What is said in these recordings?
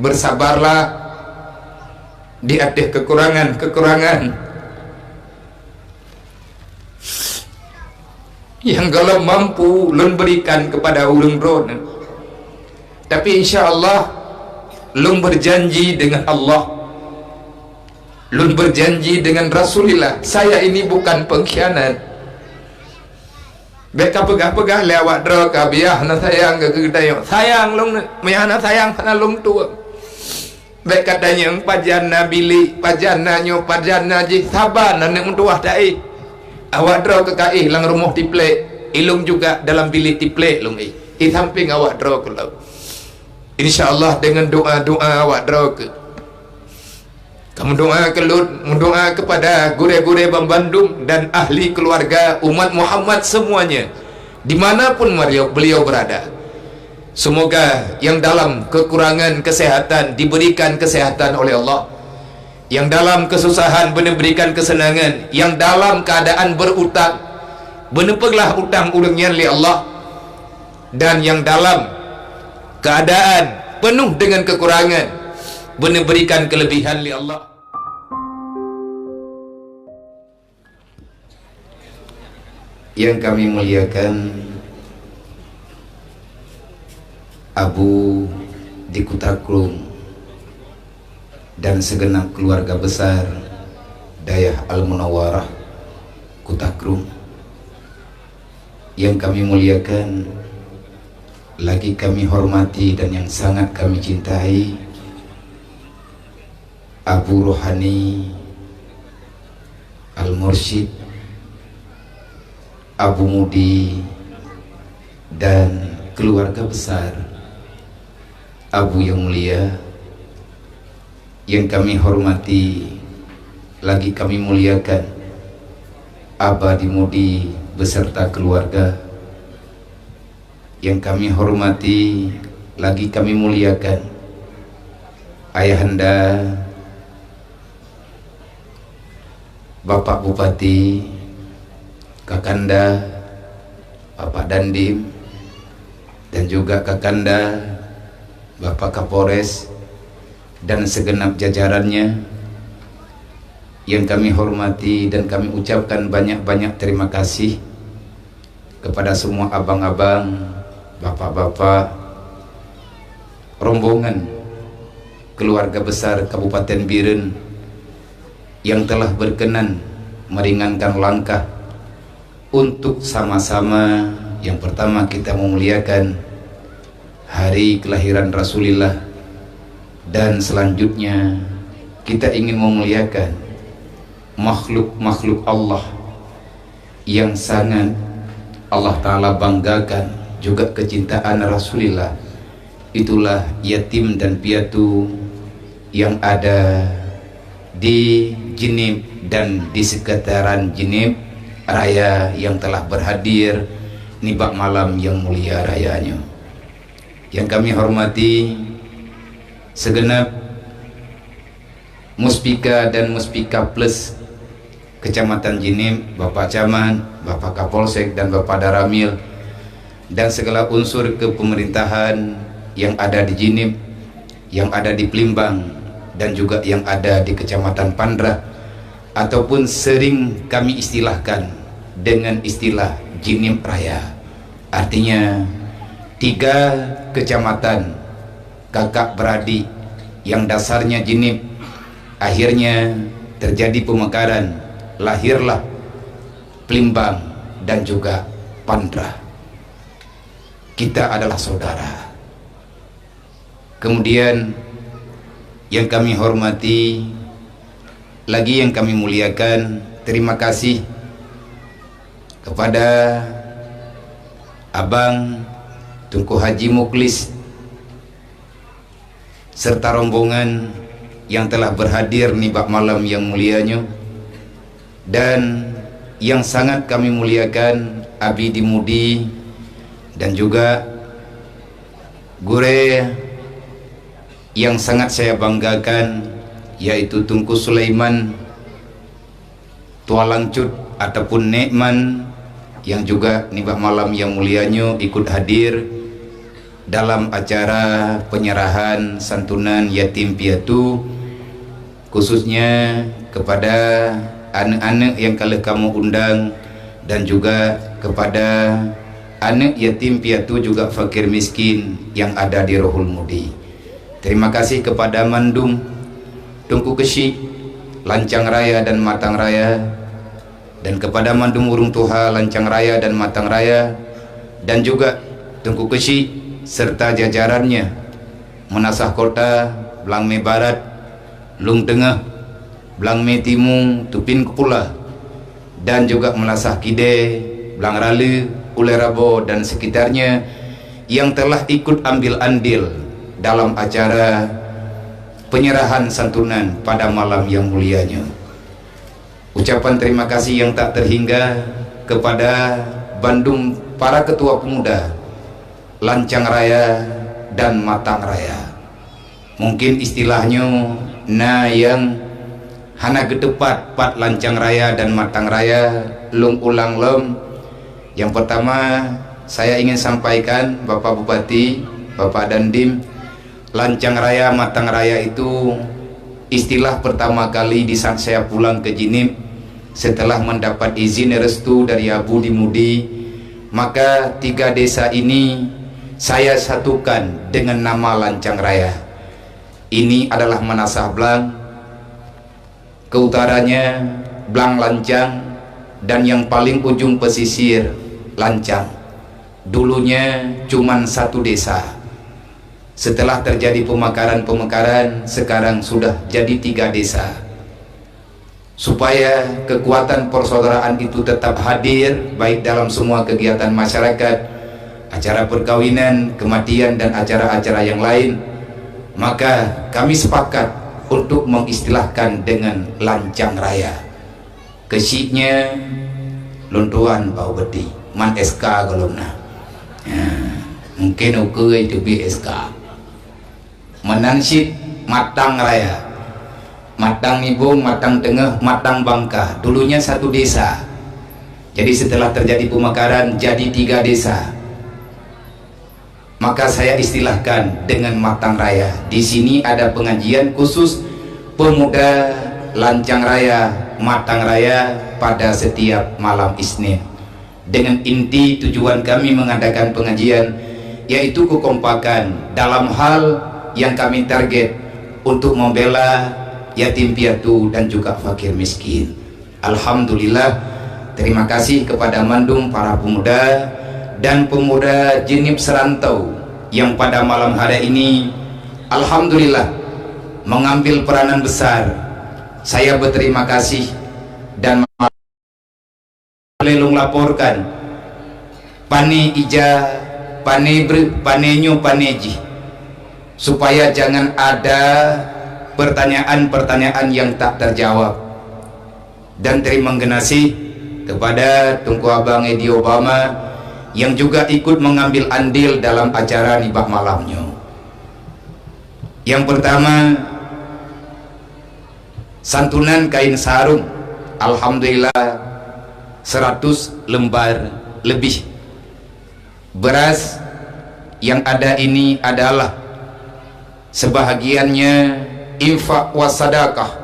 bersabarlah di atas kekurangan-kekurangan yang kalau mampu lun berikan kepada ulun ron. Tapi insya-Allah lun berjanji dengan Allah, lun berjanji dengan Rasulullah, saya ini bukan pengkhianat. Beka pegah-pegah lewat droga biah na sayang ke gedayong sayang lung meyana sayang sana lung tua. Beka katanya pajana bili pajana nyo pajana ji sabar na nek tuah dai. Awak draw ke kai lang rumah tiple ilung juga dalam bilik tiple lung i samping awak draw ke lau. Insyaallah dengan doa-doa awak draw ke kamu doa doa kepada gure-gure Bandung dan ahli keluarga umat Muhammad semuanya dimanapun beliau berada. Semoga yang dalam kekurangan kesehatan diberikan kesehatan oleh Allah, yang dalam kesusahan diberikan kesenangan, yang dalam keadaan berutang benepeglah utang ulungnya li Allah, dan yang dalam keadaan penuh dengan kekurangan berikan kelebihan li Allah. Yang kami muliakan Abu di Kutakrung dan segenap keluarga besar Dayah Al-Munawwarah Kutakrung. Yang kami muliakan lagi kami hormati dan yang sangat kami cintai Abu Rohani Al-Mursyid Abu Mudi dan keluarga besar Abu yang mulia. Yang kami hormati lagi kami muliakan Abadi Mudi beserta keluarga. Yang kami hormati lagi kami muliakan Ayahanda Bapak Bupati, Kakanda, Bapak Dandim, dan juga Kakanda, Bapak Kapolres, dan segenap jajarannya. Yang kami hormati dan kami ucapkan banyak-banyak terima kasih kepada semua abang-abang, bapak-bapak, rombongan keluarga besar Kabupaten Biren yang telah berkenan meringankan langkah untuk sama-sama yang pertama kita memuliakan hari kelahiran Rasulullah, dan selanjutnya kita ingin memuliakan makhluk-makhluk Allah yang sangat Allah Ta'ala banggakan juga kecintaan Rasulullah. Itulah yatim dan piatu yang ada di Jenib dan di sekitaran Jenib Raya yang telah berhadir nibak malam yang mulia rayanya. Yang kami hormati segenap Muspika dan Muspika Plus Kecamatan Jenib, Bapak Camat, Bapak Kapolsek dan Bapak Daramil, dan segala unsur kepemerintahan yang ada di Jenib, yang ada di Pelimbang, dan juga yang ada di Kecamatan Pandrah, ataupun sering kami istilahkan dengan istilah Jenib Raya. Artinya 3 kecamatan kakak beradik yang dasarnya Jenib, akhirnya terjadi pemekaran, lahirlah Pelimbang dan juga Pandrah. Kita adalah saudara. Kemudian yang kami hormati lagi yang kami muliakan, terima kasih kepada Abang Tunku Haji Muklis serta rombongan yang telah berhadir nibak malam yang mulianya, dan yang sangat kami muliakan Abdi Mudi dan juga gure yang sangat saya banggakan, yaitu Tunku Sulaiman Tualangcut ataupun Nekman, yang juga nibah malam yang mulianya ikut hadir dalam acara penyerahan santunan yatim piatu, khususnya kepada anak-anak yang kala kamu undang, dan juga kepada anak yatim piatu juga fakir miskin yang ada di Rohul Mudi. Terima kasih kepada Mandum, Tungku Kesi, Lancang Raya dan Matang Raya, dan kepada Mandum Urung Tuha, Lancang Raya dan Matang Raya, dan juga Tungku Kesi serta jajarannya, Menasah Kota, Blangme Barat, Lung Tengah, Blangme Timur, Tupin Kepula, dan juga Melasah Kide, Blang Rale, Ulerabo dan sekitarnya yang telah ikut ambil andil dalam acara penyerahan santunan pada malam yang mulianya. Ucapan terima kasih yang tak terhingga kepada Bandung, para ketua pemuda Lancang Raya dan Matang Raya. Mungkin istilahnya yang hana gedepat pat Lancang Raya dan Matang Raya lung ulang lem. Yang pertama saya ingin sampaikan Bapak Bupati, Bapak Dandim, Lancang Raya, Matang Raya itu istilah pertama kali di saat saya pulang ke Jinib setelah mendapat izin restu dari Abu di Mudi. Maka 3 desa ini saya satukan dengan nama Lancang Raya. Ini adalah Menasah Blang, keutaranya Blang Lancang, dan yang paling ujung pesisir Lancang. Dulunya cuman 1 desa. Setelah terjadi pemekaran-pemekaran, sekarang sudah jadi 3 desa. Supaya kekuatan persaudaraan itu tetap hadir baik dalam semua kegiatan masyarakat, acara perkawinan, kematian, dan acara-acara yang lain, maka kami sepakat untuk mengistilahkan dengan Lancang Raya. Kesiknya luntuan bau beti man SK golongna mungkin ukui itu SK menansit Matang Raya, Matang Nibung, Matang Tengah, Matang Bangka. Dulunya 1 desa, jadi setelah terjadi pemekaran jadi 3 desa. Maka saya istilahkan dengan Matang Raya. Di sini ada pengajian khusus pemuda Lancang Raya, Matang Raya pada setiap malam Isnin. Dengan inti tujuan kami mengadakan pengajian yaitu kekompakan dalam hal yang kami target untuk membela yatim piatu dan juga fakir miskin. Alhamdulillah, terima kasih kepada Mandum, para pemuda dan pemuda Jinib Serantau yang pada malam hari ini alhamdulillah mengambil peranan besar. Saya berterima kasih dan lelung laporkan pane ija, pane bre, pane nyo, pane ji, supaya jangan ada pertanyaan-pertanyaan yang tak terjawab. Dan terima kasih kepada Tunku Abang Edi Obama yang juga ikut mengambil andil dalam acara nibah malamnya. Yang pertama, santunan kain sarung, alhamdulillah 100 lembar lebih. Beras yang ada ini adalah sebahagiannya infak wasadakah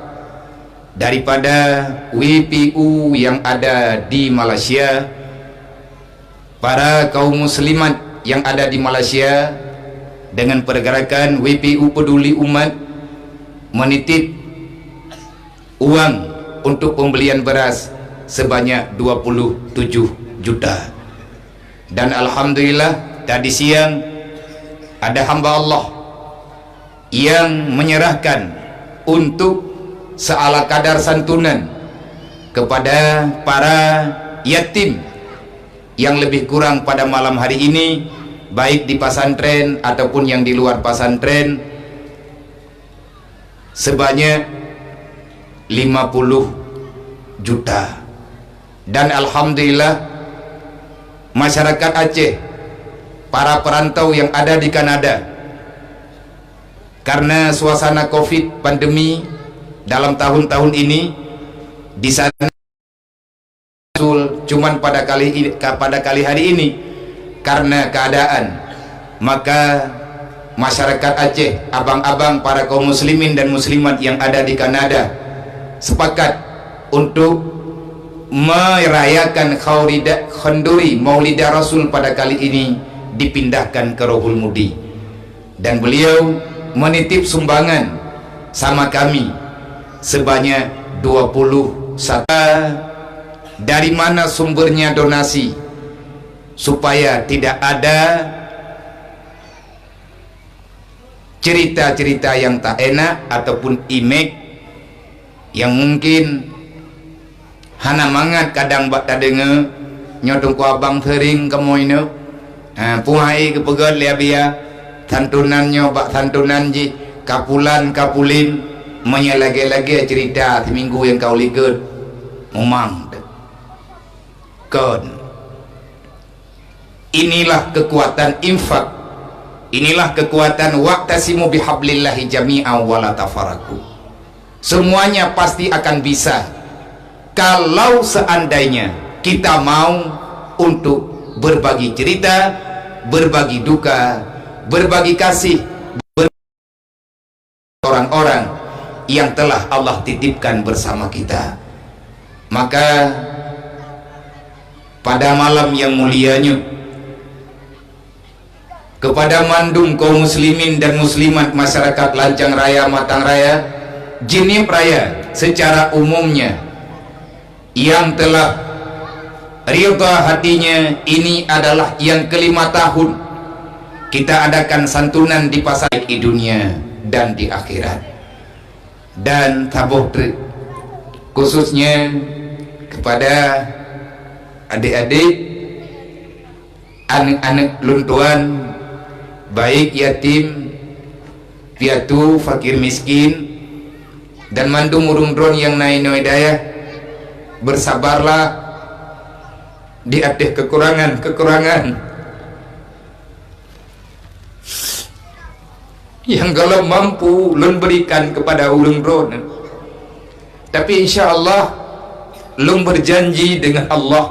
daripada WPU yang ada di Malaysia. Para kaum muslimat yang ada di Malaysia dengan pergerakan WPU Peduli Umat menitip uang untuk pembelian beras sebanyak 27 juta. Dan alhamdulillah tadi siang ada hamba Allah yang menyerahkan untuk seala kadar santunan kepada para yatim yang lebih kurang pada malam hari ini, baik di pasantren ataupun yang di luar pasantren, sebanyak 50 juta. Dan alhamdulillah masyarakat Aceh, para perantau yang ada di Kanada, karena suasana Covid pandemi dalam tahun-tahun ini di sana cuman pada kali hari ini karena keadaan maka masyarakat Aceh, abang-abang para kaum muslimin dan muslimat yang ada di Kanada sepakat untuk merayakan khanduri Maulidah Rasul pada kali ini dipindahkan ke Rohul Mudi, dan beliau menitip sumbangan sama kami sebanyak 21. Dari mana sumbernya donasi, supaya tidak ada cerita-cerita yang tak enak ataupun image yang mungkin hana mangat kadang bak tak dengar nyodong ku abang sering kamu ini puhai ke pegat liabia santunannya bak santunan ji kapulan kapulin menyelagi-lagi cerita seminggu yang kau lihat memang kon. Inilah kekuatan infak, inilah kekuatan waqtasimu bihablillahi jami'an wala tafaraku. Semuanya pasti akan bisa kalau seandainya kita mau untuk berbagi cerita, berbagi duka, berbagi kasih orang-orang yang telah Allah titipkan bersama kita. Maka pada malam yang mulianya, kepada mandum kaum muslimin dan muslimat masyarakat Lancang Raya, Matang Raya, Jenip Raya secara umumnya yang telah ridha hatinya, ini adalah yang ke-5 tahun kita adakan santunan di pasar di dunia dan di akhirat. Dan tabuh khususnya kepada adik-adik, anak-anak luntuan, baik yatim piatu, fakir miskin, dan mandum urung dron yang naino hidayah, bersabarlah di atas kekurangan-kekurangan yang kalau mampu lun berikan kepada urung dron. Tapi insya Allah lun berjanji dengan Allah,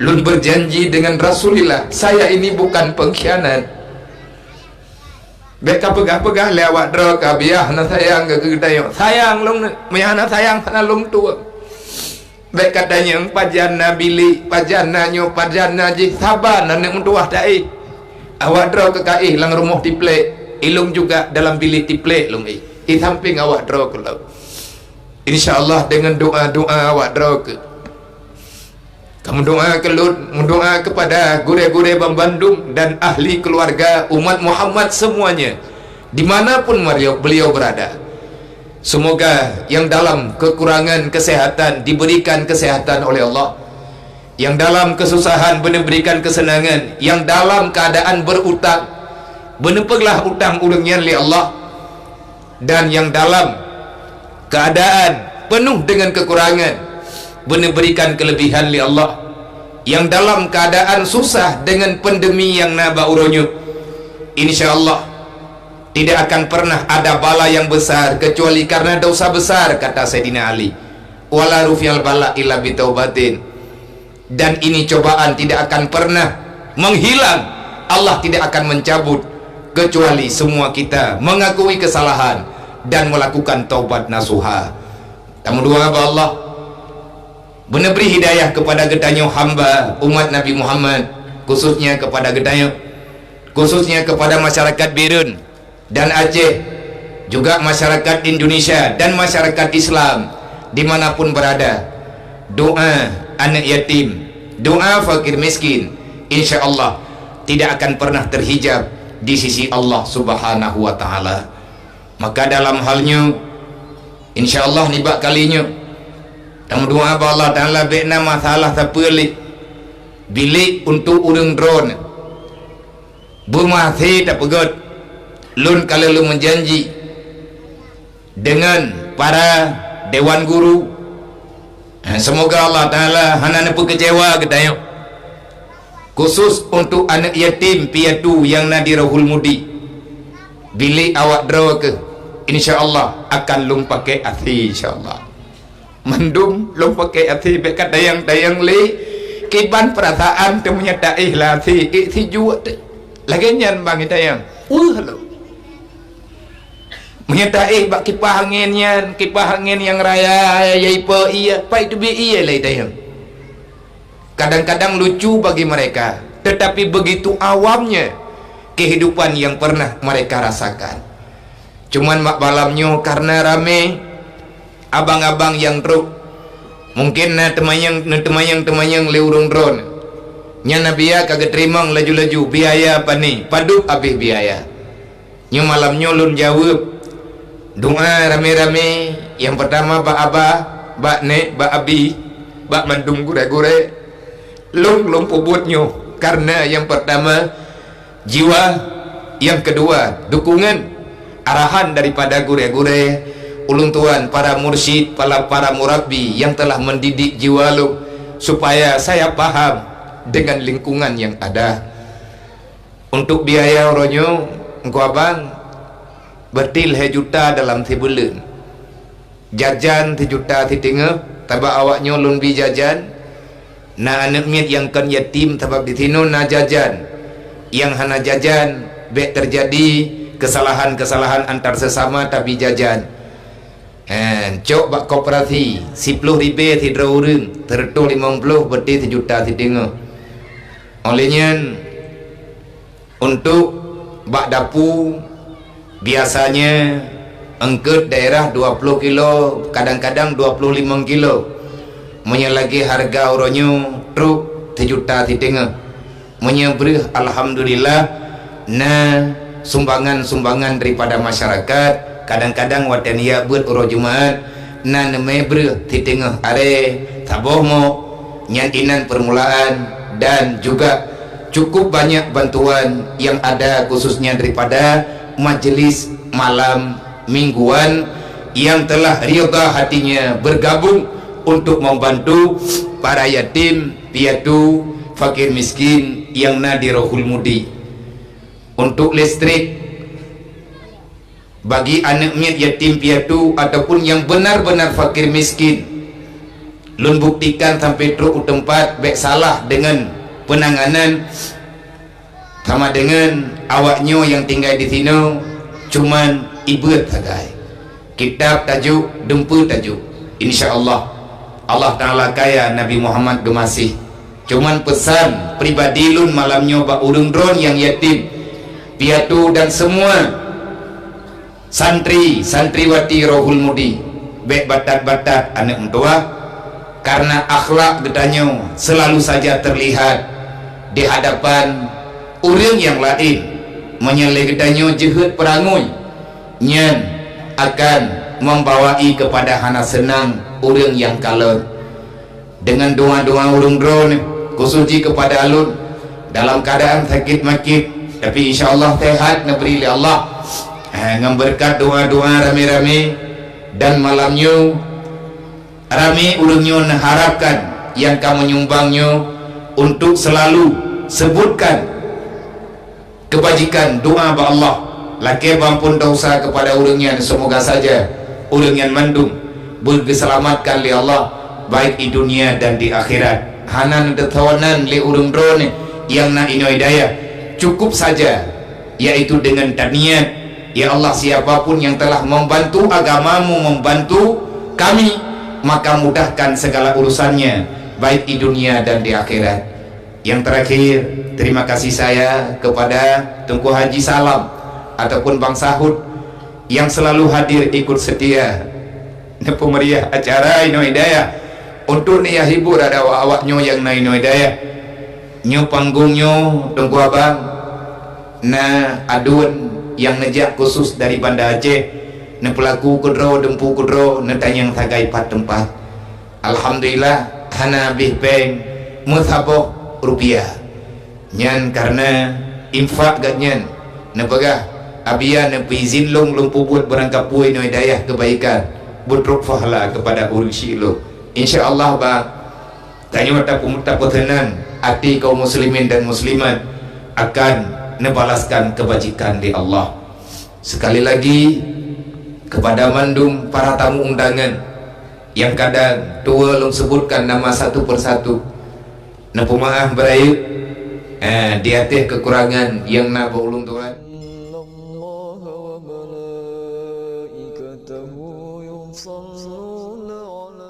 lun berjanji dengan Rasulullah, saya ini bukan pengkhianat. Beka pegah-pegah lewat droga biah na sayang ke gedayong sayang lung meyana sayang sana lung tua. Bek katanya pajana bili pajana nyo pajana ji sabar na nek tuah dai. Awak droga kai lang rumah tiplek, ilung juga dalam bilik tiplek lung i samping awak droga lo. Insyaallah dengan doa-doa awak droga, kamu doa kelut, doa kepada gure-gure Bandung dan ahli keluarga umat Muhammad semuanya, dimanapun beliau berada. Semoga yang dalam kekurangan kesehatan diberikan kesehatan oleh Allah, yang dalam kesusahan diberikan kesenangan, yang dalam keadaan berutang benepeglah utang ulungnya oleh Allah, dan yang dalam keadaan penuh dengan kekurangan berikan kelebihan li Allah, yang dalam keadaan susah dengan pandemi yang naba uronyo, insyaallah tidak akan pernah ada bala yang besar kecuali karena dosa besar, kata Sayyidina Ali, wala rufial bala illa bitaubatin. Dan ini cobaan tidak akan pernah menghilang, Allah tidak akan mencabut kecuali semua kita mengakui kesalahan dan melakukan taubat nasuha. Tamu doa apa Allah beri hidayah kepada gedanyo hamba umat Nabi Muhammad, khususnya kepada gedanyo, khususnya kepada masyarakat Birun dan Aceh, juga masyarakat Indonesia dan masyarakat Islam dimanapun berada. Doa anak yatim, doa fakir miskin, insya Allah tidak akan pernah terhijab di sisi Allah Subhanahu wa Ta'ala. Maka dalam halnya insya Allah nibak kalinya tamu doa Allah Ta'ala bekna masalah terpelik bilik untuk urung drone bermasih tak pegot lun kalau lu menjanji dengan para dewan guru, semoga Allah Ta'ala hana nepu kecewa ketanya, khusus untuk anak yatim piatu yang nadi Rohul Mudi bilik awak draw ke insya Allah akan lum pakai hati, insya Allah mendung lum pakai hati bekat dayang-dayang li kiban perasaan temunya taih lah si jua lagi nyan bang kita yang lo menyertai bak kipas angin yang raya yaipa iya pai tu bi iya lai tayang kadang-kadang lucu bagi mereka, tetapi begitu awamnya kehidupan yang pernah mereka rasakan. Cuman mak malamnya karena rame abang-abang yang truk mungkin na temayang leurung drone nya nabia kagak terima laju-laju biaya apa nih padu habis biaya nya malamnya lun jawab doa rame-rame. Yang pertama bak abah bak nek bak abi bak mandung gure-gure lung pubutnya karena yang pertama jiwa, yang kedua dukungan arahan daripada gure-gure ulun tuan para mursyid, para murabbi yang telah mendidik jiwa lu supaya saya paham dengan lingkungan yang ada. Untuk biaya oronyo engkau abang bertil juta dalam sebulan, jajan 3 juta tinggal tabak awaknya lun bi jajan na anak miat yang kan yatim sebab di sini na jajan yang hana jajan baik terjadi kesalahan-kesalahan antar sesama tapi jajan cok bak koperasi 10 ribu tidra urang tertu 50 berarti 1 juta tidinga olehnya untuk bak dapu biasanya engket daerah 20 kilo kadang-kadang 25 kilo menyelagi harga oronyo truk 1 juta tidinga menyebrih alhamdulillah na sumbangan daripada masyarakat kadang-kadang watania buat oro Jumat na nemebrih tidinga are taboh mo nyantinan permulaan dan juga cukup banyak bantuan yang ada khususnya daripada majelis malam mingguan yang telah ridha hatinya bergabung untuk membantu para yatim piatu fakir miskin yang nadirohul mudi. Untuk listrik bagi anaknya yatim piatu ataupun yang benar-benar fakir miskin lun buktikan sampai truk tempat baik salah dengan penanganan sama dengan awaknya yang tinggal di sini cuman ibet sagai kitab tajuk dempu tajuk insyaallah Allah Ta'ala kaya Nabi Muhammad gemasih cuman pesan pribadi lun malamnya bak urung drone yang yatim piatu dan semua santriwati rohul mudi baik batat-batat anak mentua karena akhlak gedanya selalu saja terlihat di hadapan orang yang lain menyelai gedanya jehut perangui nyan akan membawai kepada hana senang orang yang kalah dengan doa-doa urung drone khususnya kepada alun dalam keadaan sakit makit tapi insyaallah sehat neberi oleh Allah ngamberkat doa-doa rame-rame dan malamnya rame urungnya harapkan yang kamu nyumbangnya untuk selalu sebutkan kebajikan doa ba Allah laki bampun dosa kepada urungnya semoga saja urungnya mandung berkeselamatkan li Allah baik di dunia dan di akhirat hanan detawanan li urung drone yang na ino hidayah cukup saja yaitu dengan taniat ya Allah siapapun yang telah membantu agamamu membantu kami maka mudahkan segala urusannya baik di dunia dan di akhirat. Yang terakhir terima kasih saya kepada Tunku Haji Salam ataupun Bang Sahud yang selalu hadir ikut setia pemeriah acara ino hidayah untuk nia hibur ada awaknya yang na ino hidayah nyo panggungnya Tunku Abang na adun yang ngejak khusus dari Banda Aceh na pelaku kudro dempu kudro na tanyang tagai pat tempat alhamdulillah hana bih peng muthaboh rupiah nyan karena infak gatnyan na bagah abia na izin long pubut berangkap puai no hidayah kebaikan butruk fahala kepada urusi lo insyaallah bang tanya mata petenan hati kaum muslimin dan muslimat akan nebalaskan kebajikan di Allah. Sekali lagi kepada mandum para tamu undangan yang kadang tua long sebutkan nama satu persatu na pemaaf beraib di atas kekurangan yang nak ulung Tuhan. الله وملائكته يصلون على